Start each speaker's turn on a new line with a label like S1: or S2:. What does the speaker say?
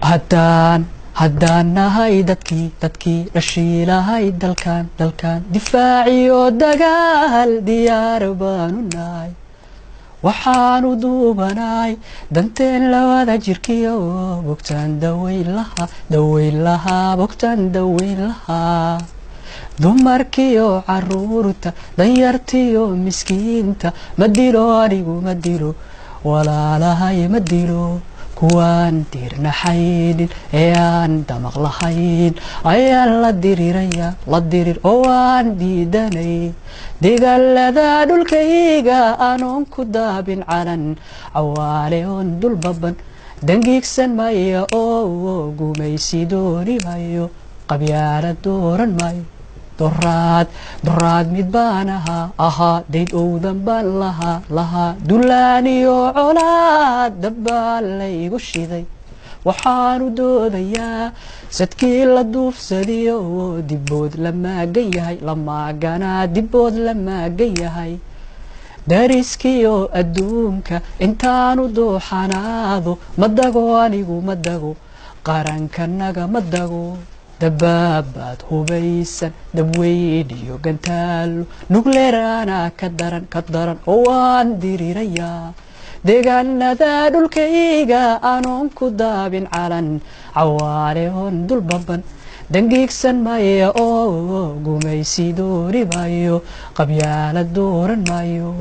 S1: haddaan nahay dadkii dhashiilahay dalkan difaaciyo dagaal diyaar baanu nahay waxaanu duubanahay danteen lawada jirkiyo bogtaan daweyn lahaa bogtaan daweyn lahaa dumarkiyo caruurta danyartiyo miskiinta ma dilo anigu ma dilo walaalahay ma dilo kuwaan diirnaxaynin ee aan damaq lahayn ayaan la dirir oo aan diidanay dagaalada dhulkayga anoon ku daabin calan cawaale oon dul baban dangiigsan maya oo gumaysi dooni mayo qabyaala dooran mayo doraad mid baan ahaa dayd owdan baan lahaa dulaaniyo colaad dabbaan laygu shiday waxaanu doodayaa sadkii la duufsadiyo dibbood la maagan yahay la maaganaa dibbood la maagan yahay dariskiyo adduunka intaanu dooxanaado madago anigu madago qarankanaga madago dabaabaad hubaysan dabweyn iyo gantaalo nugleeraana ka daran oo aan dirirayaa deegaanada dhulkayga anoon ku daabin calan cawaale oon dul baban dangiigsan maya oo gumaysi doori mayo qabyaala dooran mayo